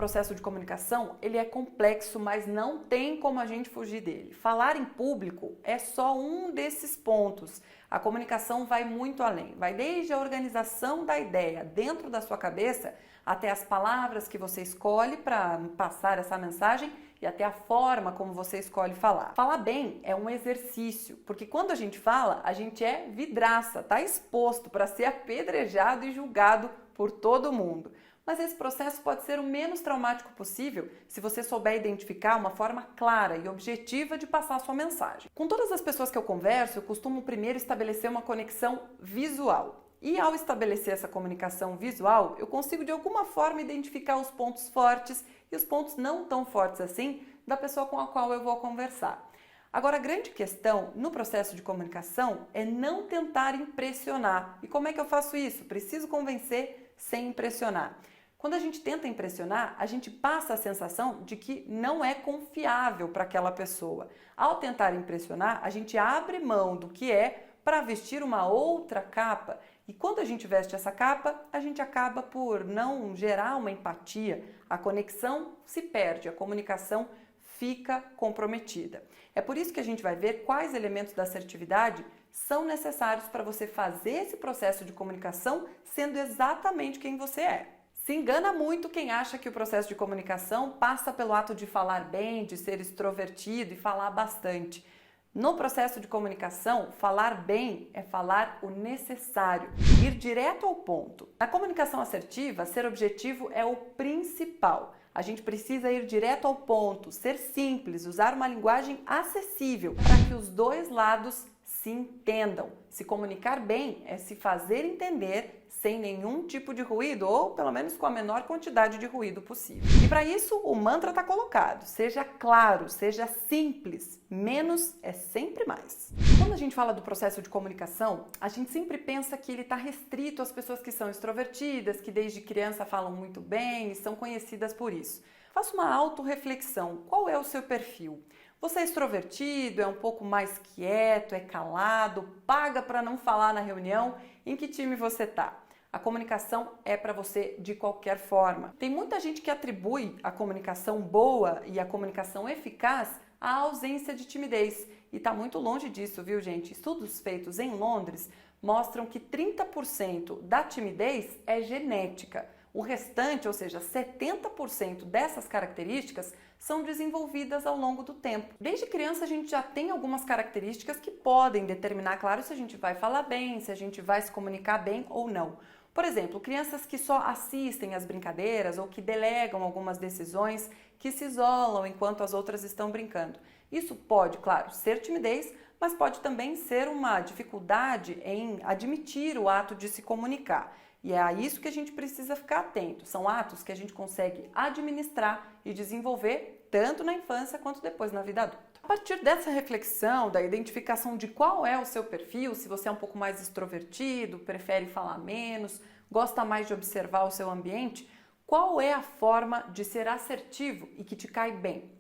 processo de comunicação, ele é complexo, mas não tem como a gente fugir dele. Falar em público é só um desses pontos. A comunicação vai muito além, vai desde a organização da ideia dentro da sua cabeça até as palavras que você escolhe para passar essa mensagem e até a forma como você escolhe falar. Falar bem é um exercício, porque quando a gente fala, a gente é vidraça, está exposto para ser apedrejado e julgado por todo mundo. Mas esse processo pode ser o menos traumático possível se você souber identificar uma forma clara e objetiva de passar a sua mensagem. Com todas as pessoas que eu converso, eu costumo primeiro estabelecer uma conexão visual. E ao estabelecer essa comunicação visual, eu consigo de alguma forma identificar os pontos fortes e os pontos não tão fortes assim da pessoa com a qual eu vou conversar. Agora, a grande questão no processo de comunicação é não tentar impressionar. E como é que eu faço isso? Preciso convencer sem impressionar. Quando a gente tenta impressionar, a gente passa a sensação de que não é confiável para aquela pessoa. Ao tentar impressionar, a gente abre mão do que é para vestir uma outra capa. E quando a gente veste essa capa, a gente acaba por não gerar uma empatia. A conexão se perde, a comunicação fica comprometida. É por isso que a gente vai ver quais elementos da assertividade são necessários para você fazer esse processo de comunicação sendo exatamente quem você é. Se engana muito quem acha que o processo de comunicação passa pelo ato de falar bem, de ser extrovertido e falar bastante. No processo de comunicação, falar bem é falar o necessário, ir direto ao ponto. Na comunicação assertiva, ser objetivo é o principal. A gente precisa ir direto ao ponto, ser simples, usar uma linguagem acessível para que os dois lados se entendam. Se comunicar bem é se fazer entender sem nenhum tipo de ruído ou pelo menos com a menor quantidade de ruído possível. E para isso o mantra está colocado, seja claro, seja simples, menos é sempre mais. Quando a gente fala do processo de comunicação, a gente sempre pensa que ele está restrito às pessoas que são extrovertidas, que desde criança falam muito bem e são conhecidas por isso. Faça uma autorreflexão, qual é o seu perfil? Você é extrovertido, é um pouco mais quieto, é calado, paga para não falar na reunião? Em que time você está? A comunicação é para você de qualquer forma. Tem muita gente que atribui a comunicação boa e a comunicação eficaz à ausência de timidez. E está muito longe disso, viu, gente? Estudos feitos em Londres mostram que 30% da timidez é genética. O restante, ou seja, 70% dessas características são desenvolvidas ao longo do tempo. Desde criança a gente já tem algumas características que podem determinar, claro, se a gente vai falar bem, se a gente vai se comunicar bem ou não. Por exemplo, crianças que só assistem às brincadeiras ou que delegam algumas decisões, que se isolam enquanto as outras estão brincando. Isso pode, claro, ser timidez, mas pode também ser uma dificuldade em admitir o ato de se comunicar. E é a isso que a gente precisa ficar atento. São atos que a gente consegue administrar e desenvolver tanto na infância quanto depois na vida adulta. A partir dessa reflexão, da identificação de qual é o seu perfil, se você é um pouco mais extrovertido, prefere falar menos, gosta mais de observar o seu ambiente, qual é a forma de ser assertivo e que te cai bem?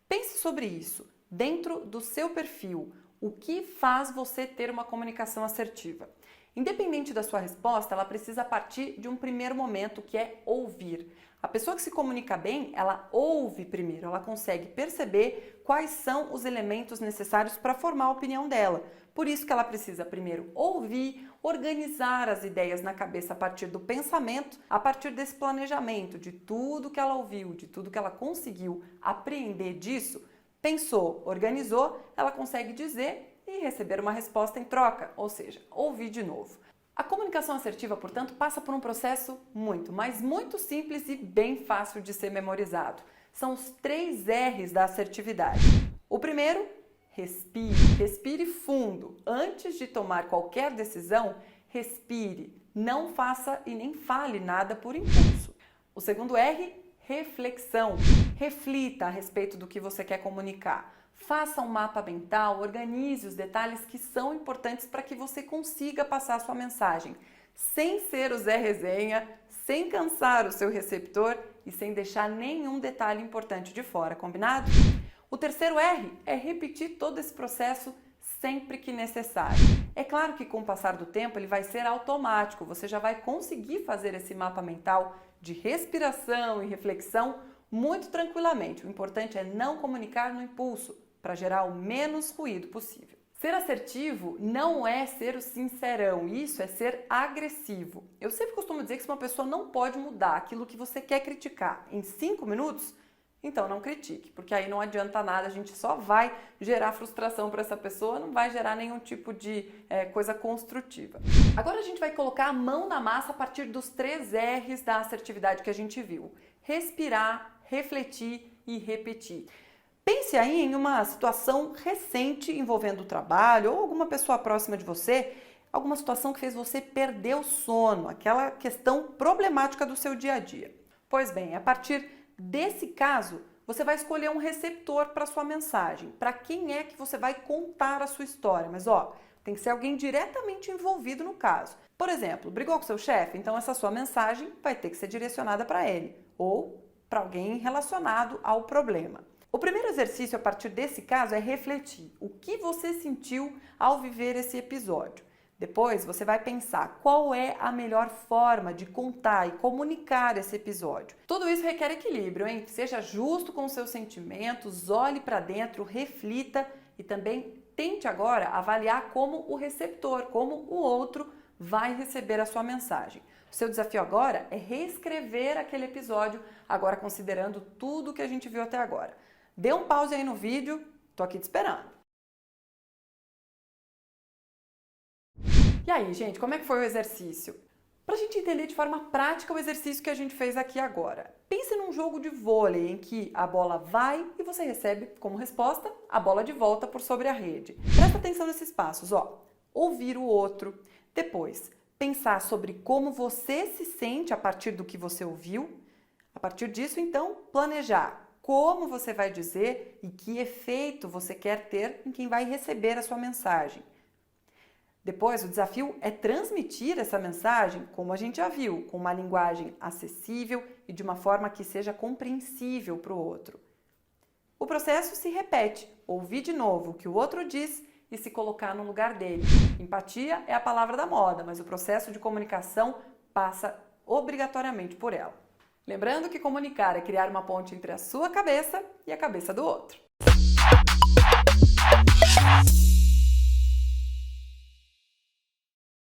Pense sobre isso, dentro do seu perfil, o que faz você ter uma comunicação assertiva? Independente da sua resposta, ela precisa partir de um primeiro momento, que é ouvir. A pessoa que se comunica bem, ela ouve primeiro, ela consegue perceber quais são os elementos necessários para formar a opinião dela. Por isso que ela precisa primeiro ouvir, organizar as ideias na cabeça a partir do pensamento, a partir desse planejamento, de tudo que ela ouviu, de tudo que ela conseguiu apreender disso, pensou, organizou, ela consegue dizer e receber uma resposta em troca, ou seja, ouvir de novo. A comunicação assertiva, portanto, passa por um processo muito, mas muito simples e bem fácil de ser memorizado. São os 3 R's da assertividade. O primeiro, respire. Respire fundo. Antes de tomar qualquer decisão, respire. Não faça e nem fale nada por impulso. O segundo R, reflexão. Reflita a respeito do que você quer comunicar. Faça um mapa mental, organize os detalhes que são importantes para que você consiga passar a sua mensagem, sem ser o Zé Resenha, sem cansar o seu receptor e sem deixar nenhum detalhe importante de fora, combinado? O terceiro R é repetir todo esse processo sempre que necessário. É claro que com o passar do tempo ele vai ser automático, você já vai conseguir fazer esse mapa mental de respiração e reflexão muito tranquilamente. O importante é não comunicar no impulso, para gerar o menos ruído possível. Ser assertivo não é ser o sincerão, isso é ser agressivo. Eu sempre costumo dizer que se uma pessoa não pode mudar aquilo que você quer criticar em 5 minutos, então não critique, porque aí não adianta nada, a gente só vai gerar frustração para essa pessoa, não vai gerar nenhum tipo de coisa construtiva. Agora a gente vai colocar a mão na massa a partir dos 3 R's da assertividade que a gente viu. Respirar, refletir e repetir. Pense aí em uma situação recente envolvendo o trabalho ou alguma pessoa próxima de você, alguma situação que fez você perder o sono, aquela questão problemática do seu dia a dia. Pois bem, a partir desse caso, você vai escolher um receptor para sua mensagem. Para quem é que você vai contar a sua história? Mas tem que ser alguém diretamente envolvido no caso. Por exemplo, brigou com seu chefe? Então essa sua mensagem vai ter que ser direcionada para ele ou para alguém relacionado ao problema. O primeiro exercício a partir desse caso é refletir o que você sentiu ao viver esse episódio. Depois você vai pensar qual é a melhor forma de contar e comunicar esse episódio. Tudo isso requer equilíbrio, hein? Seja justo com os seus sentimentos, olhe para dentro, reflita e também tente agora avaliar como o receptor, como o outro vai receber a sua mensagem. O seu desafio agora é reescrever aquele episódio, agora considerando tudo que a gente viu até agora. Dê um pause aí no vídeo, tô aqui te esperando. E aí, gente, como é que foi o exercício? Para a gente entender de forma prática o exercício que a gente fez aqui agora. Pense num jogo de vôlei em que a bola vai e você recebe como resposta a bola de volta por sobre a rede. Presta atenção nesses passos, ouvir o outro, depois pensar sobre como você se sente a partir do que você ouviu. A partir disso, então, planejar como você vai dizer e que efeito você quer ter em quem vai receber a sua mensagem. Depois, o desafio é transmitir essa mensagem, como a gente já viu, com uma linguagem acessível e de uma forma que seja compreensível para o outro. O processo se repete, ouvir de novo o que o outro diz e se colocar no lugar dele. Empatia é a palavra da moda, mas o processo de comunicação passa obrigatoriamente por ela. Lembrando que comunicar é criar uma ponte entre a sua cabeça e a cabeça do outro.